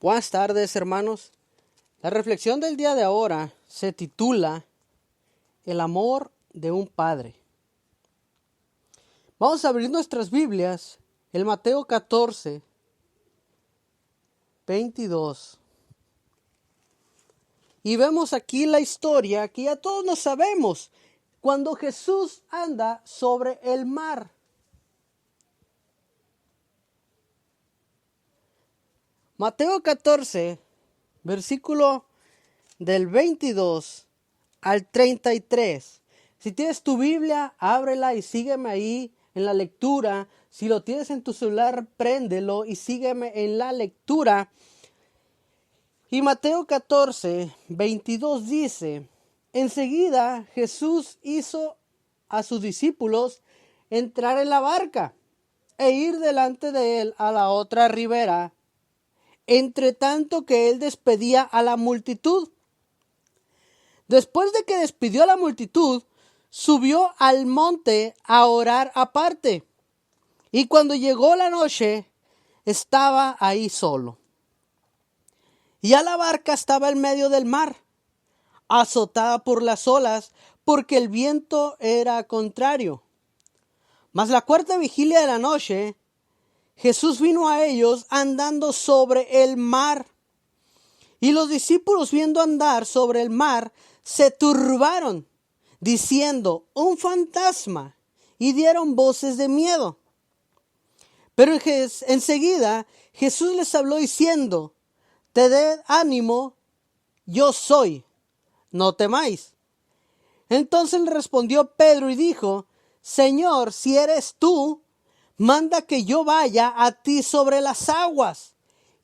Buenas tardes, hermanos. La reflexión del día de ahora se titula El amor de un padre. Vamos a abrir nuestras Biblias, el Mateo 14, 22. Y vemos aquí la historia que ya todos nos sabemos, cuando Jesús anda sobre el mar. Mateo 14, versículo del 22 al 33. Si tienes tu Biblia, ábrela y sígueme ahí en la lectura. Si lo tienes en tu celular, préndelo y sígueme en la lectura. Y Mateo 14, 22 dice: enseguida Jesús hizo a sus discípulos entrar en la barca e ir delante de él a la otra ribera, entre tanto que él despedía a la multitud. Después de que despidió a la multitud, subió al monte a orar aparte. Y cuando llegó la noche, estaba ahí solo. Ya la barca estaba en medio del mar, azotada por las olas, porque el viento era contrario. Mas la cuarta vigilia de la noche, Jesús vino a ellos andando sobre el mar. Y los discípulos, viendo andar sobre el mar, se turbaron, diciendo: un fantasma, y dieron voces de miedo. Pero enseguida Jesús les habló diciendo: tened ánimo, yo soy, no temáis. Entonces le respondió Pedro y dijo: Señor, si eres tú, manda que yo vaya a ti sobre las aguas.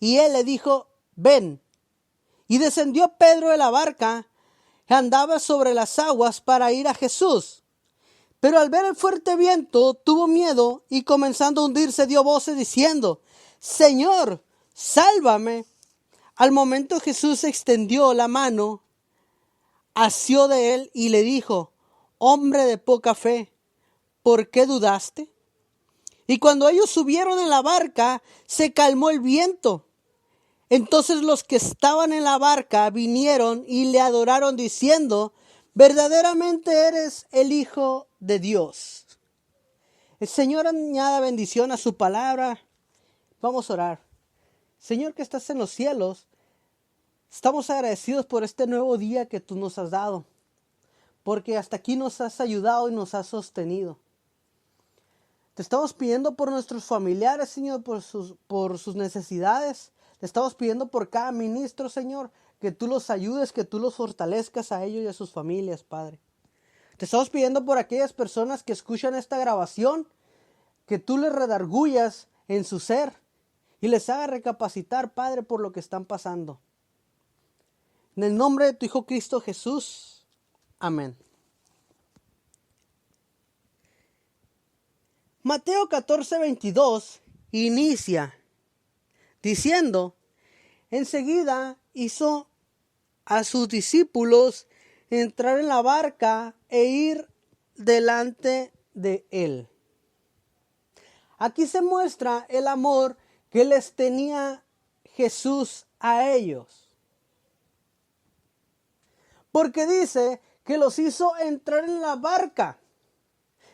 Y él le dijo: ven. Y descendió Pedro de la barca, andaba sobre las aguas para ir a Jesús. Pero al ver el fuerte viento, tuvo miedo y comenzando a hundirse, dio voces diciendo: Señor, sálvame. Al momento Jesús extendió la mano, asió de él y le dijo: hombre de poca fe, ¿por qué dudaste? Y cuando ellos subieron en la barca, se calmó el viento. Entonces los que estaban en la barca vinieron y le adoraron diciendo: verdaderamente eres el Hijo de Dios. El Señor añada bendición a su palabra. Vamos a orar. Señor que estás en los cielos, estamos agradecidos por este nuevo día que tú nos has dado, porque hasta aquí nos has ayudado y nos has sostenido. Te estamos pidiendo por nuestros familiares, Señor, por sus necesidades. Te estamos pidiendo por cada ministro, Señor, que tú los ayudes, que tú los fortalezcas a ellos y a sus familias, Padre. Te estamos pidiendo por aquellas personas que escuchan esta grabación, que tú les redargullas en su ser y les hagas recapacitar, Padre, por lo que están pasando. En el nombre de tu Hijo Cristo Jesús. Amén. Mateo 14, 22 inicia diciendo: enseguida hizo a sus discípulos entrar en la barca e ir delante de él. Aquí se muestra el amor que les tenía Jesús a ellos. Porque dice que los hizo entrar en la barca.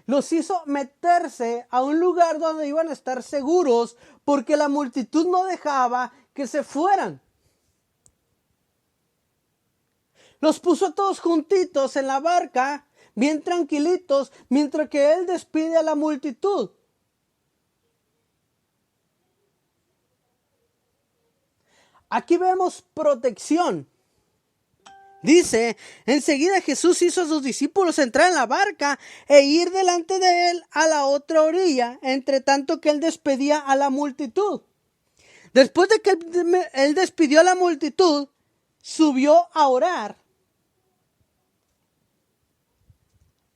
Los hizo meterse a un lugar donde iban a estar seguros, porque la multitud no dejaba que se fueran. Los puso todos juntitos en la barca, bien tranquilitos, mientras que él despide a la multitud. Aquí vemos protección. Dice: enseguida Jesús hizo a sus discípulos entrar en la barca e ir delante de él a la otra orilla, entre tanto que él despedía a la multitud. Después de que él despidió a la multitud, subió a orar.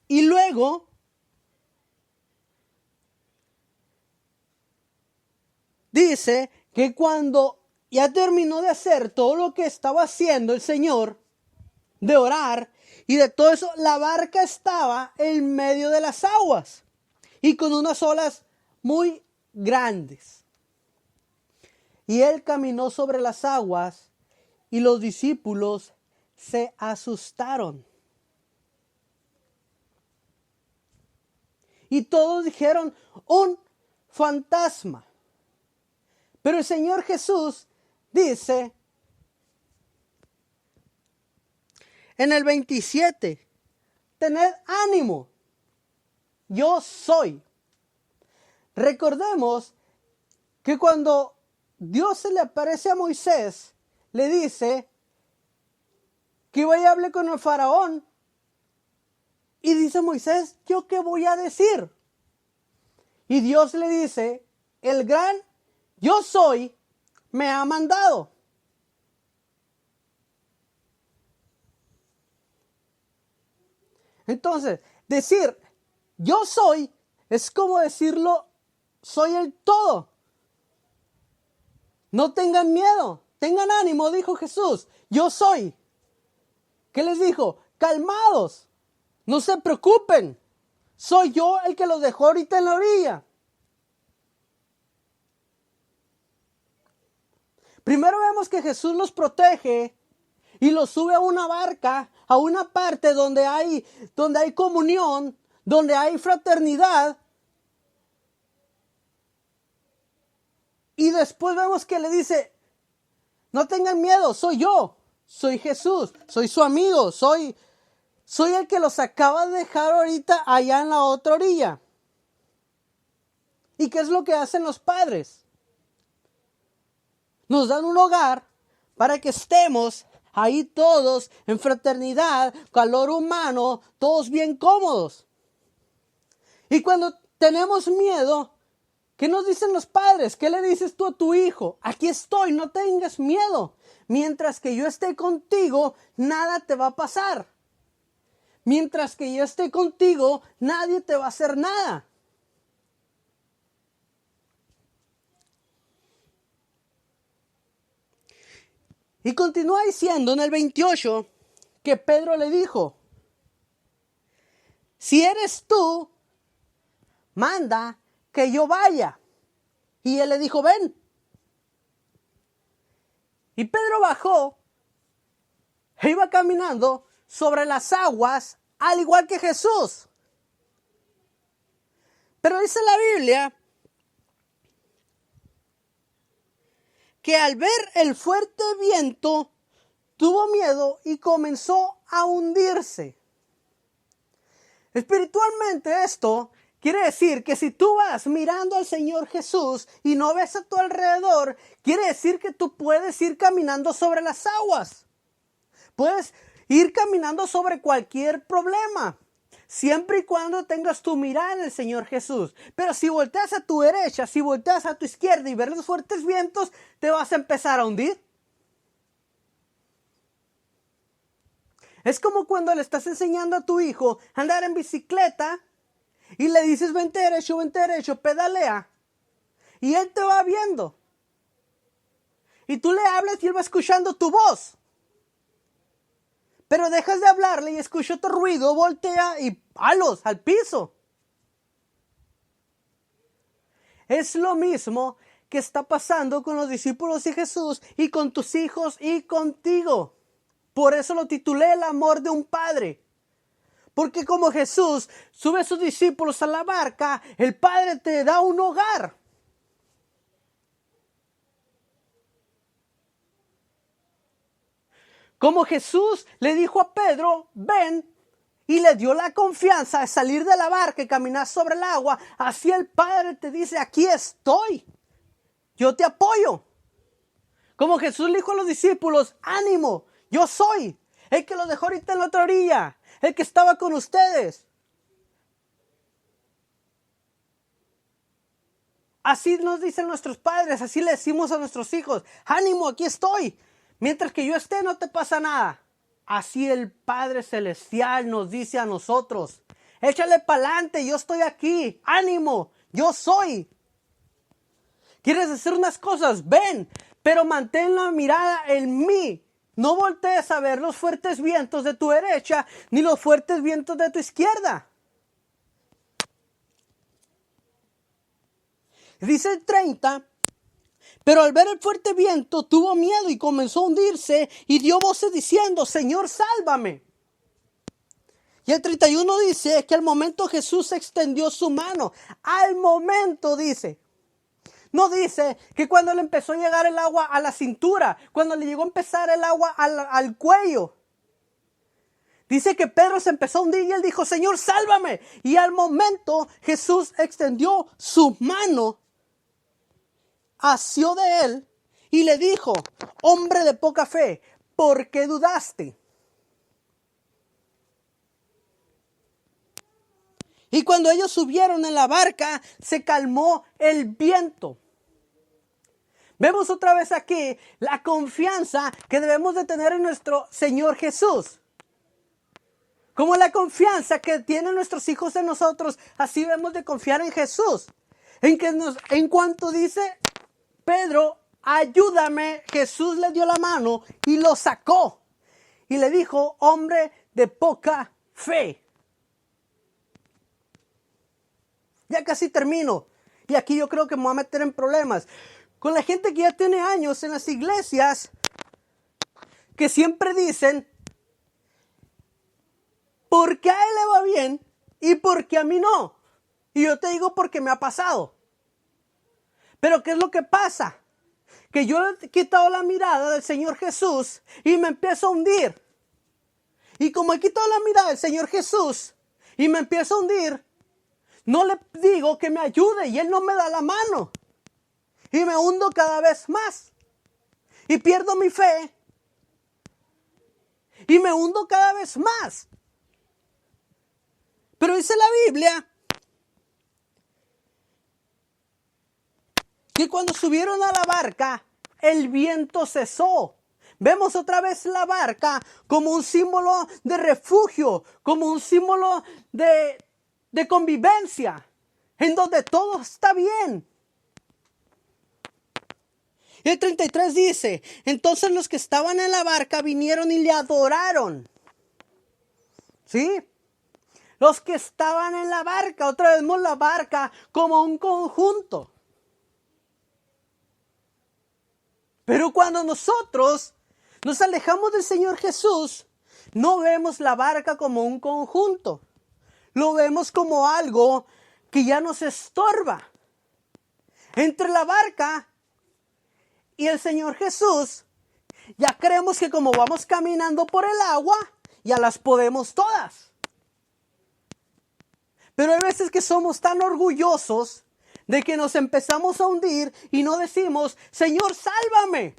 Y luego dice que cuando ya terminó de hacer todo lo que estaba haciendo el Señor, de orar y de todo eso, la barca estaba en medio de las aguas y con unas olas muy grandes. y él caminó sobre las aguas, y los discípulos se asustaron. Y todos dijeron, un fantasma. Pero el Señor Jesús dice en el 27, tened ánimo, yo soy. Recordemos que cuando Dios se le aparece a Moisés, le dice que vaya y hable con el faraón. Y dice Moisés, ¿yo qué voy a decir? Y Dios le dice, el gran yo soy me ha mandado. Entonces, decir yo soy es como decirlo, soy el todo. No tengan miedo, tengan ánimo, dijo Jesús, yo soy. ¿Qué les dijo? Calmados, no se preocupen, soy yo el que los dejó ahorita en la orilla. Primero vemos que Jesús los protege y los sube a una barca, a una parte donde hay comunión, donde hay fraternidad. Y después vemos que le dice, no tengan miedo, soy yo, soy Jesús, soy su amigo, soy el que los acaba de dejar ahorita allá en la otra orilla. ¿Y qué es lo que hacen los padres? Nos dan un hogar para que estemos ahí todos en fraternidad, calor humano, todos bien cómodos. Y cuando tenemos miedo, ¿qué nos dicen los padres? ¿Qué le dices tú a tu hijo? Aquí estoy, no tengas miedo. Mientras que yo esté contigo, nada te va a pasar. Mientras que yo esté contigo, nadie te va a hacer nada. Y continúa diciendo en el 28 que Pedro le dijo, si eres tú, manda que yo vaya. Y él le dijo, ven. Y Pedro bajó e iba caminando sobre las aguas, al igual que Jesús. Pero dice la Biblia que al ver el fuerte viento, tuvo miedo y comenzó a hundirse. Espiritualmente esto quiere decir que si tú vas mirando al Señor Jesús y no ves a tu alrededor, quiere decir que tú puedes ir caminando sobre las aguas. Puedes ir caminando sobre cualquier problema, siempre y cuando tengas tu mirada en el Señor Jesús. Pero si volteas a tu derecha, si volteas a tu izquierda y ves los fuertes vientos, te vas a empezar a hundir. Es como cuando le estás enseñando a tu hijo a andar en bicicleta y le dices vente derecho, pedalea. Y él te va viendo. Y tú le hablas y él va escuchando tu voz. Pero dejas de hablarle y escucha otro ruido, voltea y palos al piso. Es lo mismo que está pasando con los discípulos de Jesús y con tus hijos y contigo. Por eso lo titulé El amor de un padre. Porque como Jesús sube a sus discípulos a la barca, el Padre te da un hogar. Como Jesús le dijo a Pedro, ven, y le dio la confianza de salir de la barca y caminar sobre el agua, así el Padre te dice, aquí estoy, yo te apoyo. Como Jesús le dijo a los discípulos, ánimo, yo soy el que los dejó ahorita en la otra orilla, el que estaba con ustedes. Así nos dicen nuestros padres, así le decimos a nuestros hijos, ánimo, aquí estoy. Mientras que yo esté, no te pasa nada. Así el Padre Celestial nos dice a nosotros, échale pa'lante, yo estoy aquí, ánimo, yo soy. ¿Quieres hacer unas cosas? Ven, pero mantén la mirada en mí. No voltees a ver los fuertes vientos de tu derecha, ni los fuertes vientos de tu izquierda. Dice el 30, Pero al ver el fuerte viento tuvo miedo y comenzó a hundirse y dio voces diciendo, Señor, sálvame. Y el 31 dice que al momento Jesús extendió su mano. Al momento dice. No dice que cuando le empezó a llegar el agua a la cintura, cuando le llegó a empezar el agua al cuello. Dice que Pedro se empezó a hundir y él dijo, Señor, sálvame. Y al momento Jesús extendió su mano, asió de él y le dijo, hombre de poca fe, ¿por qué dudaste? Y cuando ellos subieron en la barca, se calmó el viento. Vemos otra vez aquí la confianza que debemos de tener en nuestro Señor Jesús. Como la confianza que tienen nuestros hijos en nosotros, así debemos de confiar en Jesús. En cuanto dice Pedro, ayúdame, Jesús le dio la mano y lo sacó. Y le dijo, hombre de poca fe. Ya casi termino. Y aquí yo creo que me voy a meter en problemas. Con la gente que ya tiene años en las iglesias, que siempre dicen, porque a él le va bien y porque a mí no. Y yo te digo porque me ha pasado. Pero ¿qué es lo que pasa? Que yo he quitado la mirada del Señor Jesús y me empiezo a hundir. Y como he quitado la mirada del Señor Jesús y me empiezo a hundir, no le digo que me ayude y Él no me da la mano. Y me hundo cada vez más. Y pierdo mi fe. Y me hundo cada vez más. Pero dice la Biblia que cuando subieron a la barca, el viento cesó. Vemos otra vez la barca como un símbolo de refugio, como un símbolo de convivencia, en donde todo está bien. El 33 dice, entonces los que estaban en la barca vinieron y le adoraron. ¿Sí? Los que estaban en la barca, otra vez vemos la barca como un conjunto. Pero cuando nosotros nos alejamos del Señor Jesús, no vemos la barca como un conjunto. Lo vemos como algo que ya nos estorba. Entre la barca y el Señor Jesús, ya creemos que como vamos caminando por el agua, ya las podemos todas. Pero hay veces que somos tan orgullosos de que nos empezamos a hundir y no decimos, Señor, sálvame.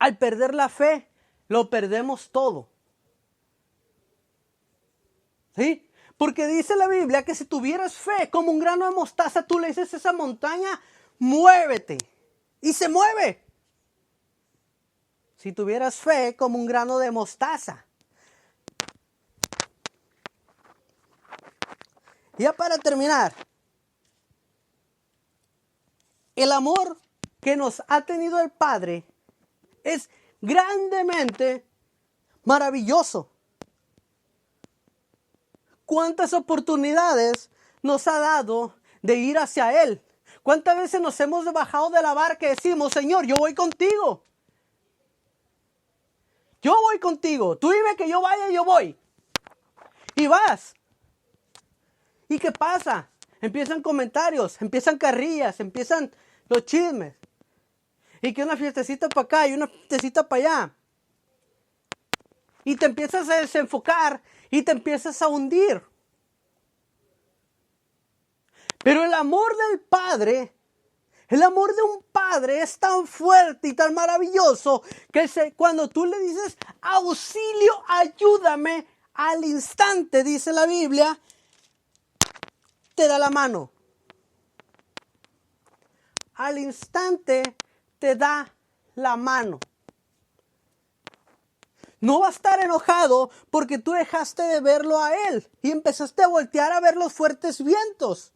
Al perder la fe, lo perdemos todo. ¿Sí? Porque dice la Biblia que si tuvieras fe como un grano de mostaza, tú le dices a esa montaña, muévete. Y se mueve. Si tuvieras fe como un grano de mostaza. Ya para terminar, el amor que nos ha tenido el Padre es grandemente maravilloso. ¿Cuántas oportunidades nos ha dado de ir hacia Él? ¿Cuántas veces nos hemos bajado de la barca y decimos, Señor, yo voy contigo? Yo voy contigo. Tú dime que yo vaya, yo voy. Y vas. ¿Y qué pasa? Empiezan comentarios, empiezan carrillas, empiezan los chismes. Y que una fiestecita para acá y una fiestecita para allá. Y te empiezas a desenfocar y te empiezas a hundir. Pero el amor del Padre, el amor de un Padre es tan fuerte y tan maravilloso que cuando tú le dices, auxilio, ayúdame, al instante, dice la Biblia, te da la mano. Al instante te da la mano. No va a estar enojado porque tú dejaste de verlo a Él y empezaste a voltear a ver los fuertes vientos.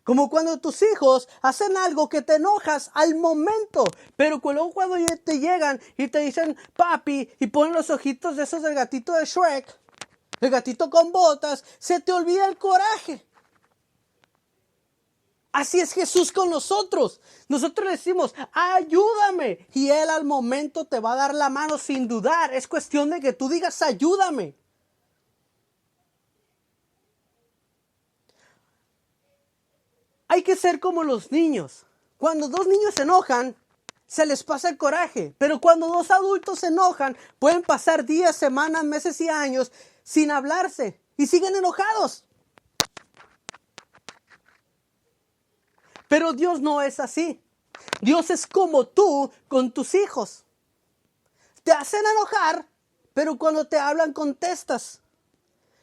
Como cuando tus hijos hacen algo que te enojas al momento, pero luego cuando te llegan y te dicen papi y ponen los ojitos de esos del gatito de Shrek, el gatito con botas, se te olvida el coraje. Así es Jesús con nosotros. Nosotros le decimos, ayúdame. Y Él al momento te va a dar la mano sin dudar. Es cuestión de que tú digas, ayúdame. Hay que ser como los niños. Cuando dos niños se enojan, se les pasa el coraje. Pero cuando dos adultos se enojan, pueden pasar días, semanas, meses y años sin hablarse. Y siguen enojados. Pero Dios no es así. Dios es como tú con tus hijos. Te hacen enojar, pero cuando te hablan contestas.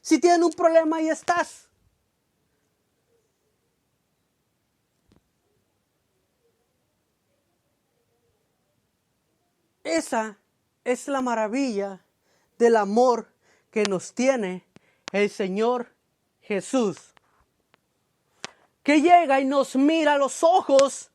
Si tienen un problema, ahí estás. Esa es la maravilla del amor que nos tiene el Señor Jesús. Que llega y nos mira a los ojos,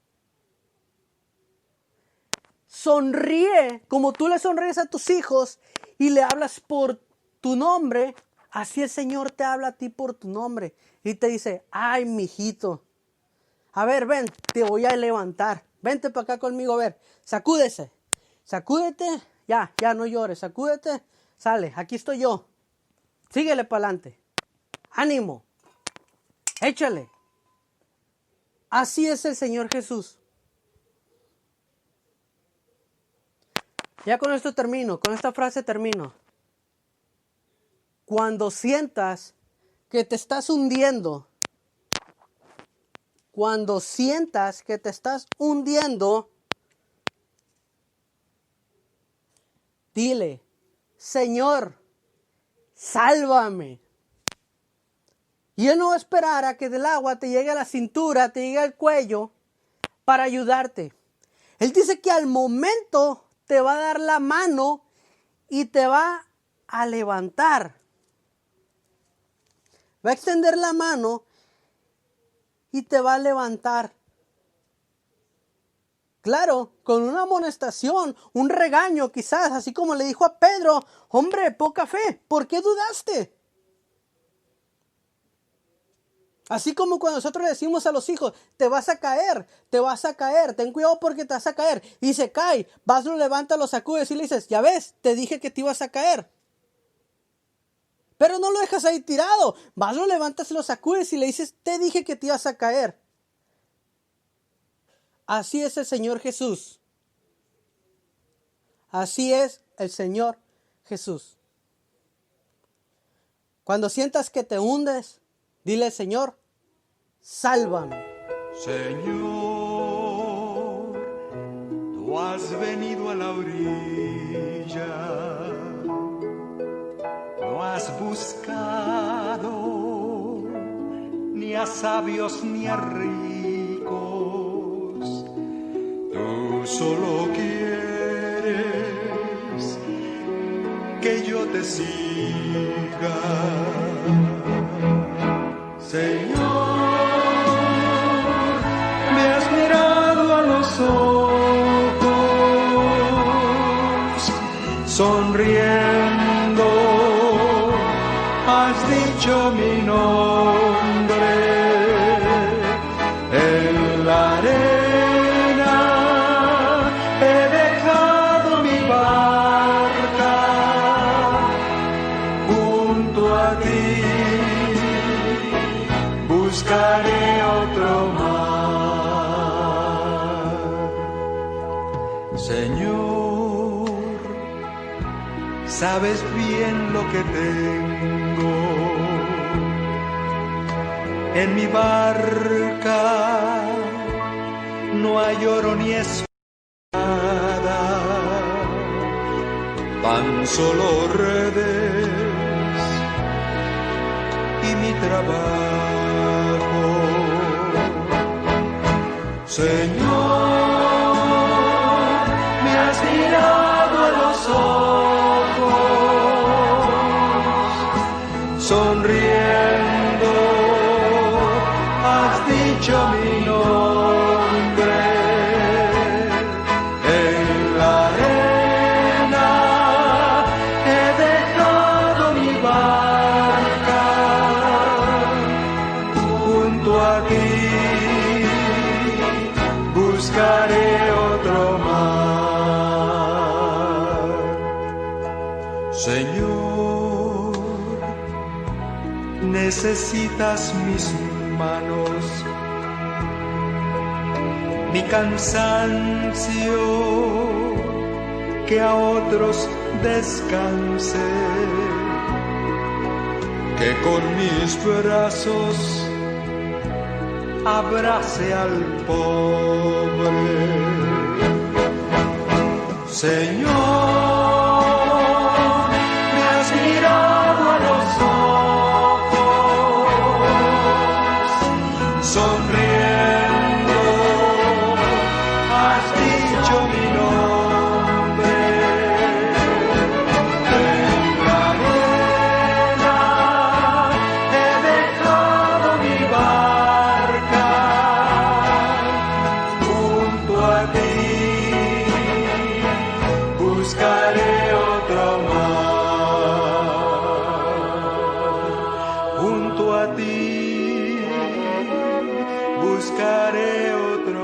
sonríe como tú le sonríes a tus hijos y le hablas por tu nombre. Así el Señor te habla a ti por tu nombre y te dice, ay, mijito, a ver, ven, te voy a levantar. Vente para acá conmigo, a ver, sacúdese, sacúdete, ya no llores, sacúdete, sale, aquí estoy yo. Síguele para adelante, ánimo, échale. Así es el Señor Jesús. Ya con esto termino, con esta frase termino. Cuando sientas que te estás hundiendo, dile, Señor, sálvame. Y Él no va a esperar a que del agua te llegue a la cintura, te llegue al cuello para ayudarte. Él dice que al momento te va a dar la mano y te va a levantar. Va a extender la mano y te va a levantar. Claro, con una amonestación, un regaño quizás, así como le dijo a Pedro, hombre, poca fe, ¿por qué dudaste? Así como cuando nosotros le decimos a los hijos, te vas a caer, ten cuidado porque te vas a caer. Y se cae, vas, lo levantas, lo sacudes y le dices, ya ves, te dije que te ibas a caer. Pero no lo dejas ahí tirado, vas, lo levantas, lo sacudes y le dices, te dije que te ibas a caer. Así es el Señor Jesús. Así es el Señor Jesús. Cuando sientas que te hundes, dile, Señor, sálvame. Señor, tú has venido a la orilla, no has buscado ni a sabios ni a ricos, tú solo quieres que yo te siga. Señor, me has mirado a los ojos, sonriendo, has dicho mi nombre. En la arena he dejado mi barca junto a ti. Buscaré otro mar. Señor, sabes bien lo que tengo. En mi barca no hay oro ni espada, tan solo redes y mi trabajo. Señor, me has mirado a los ojos, sonriendo, has dicho mi nombre. En la arena he dejado mi barca Señor, necesitas mis manos, mi cansancio, que a otros descanse, que con mis brazos abrace al pobre. Señor, me has mirado a los ojos, sonriendo, has dicho mi nombre. En la arena he dejado mi barca junto a ti. Buscaré otro mar, junto a ti, buscaré otro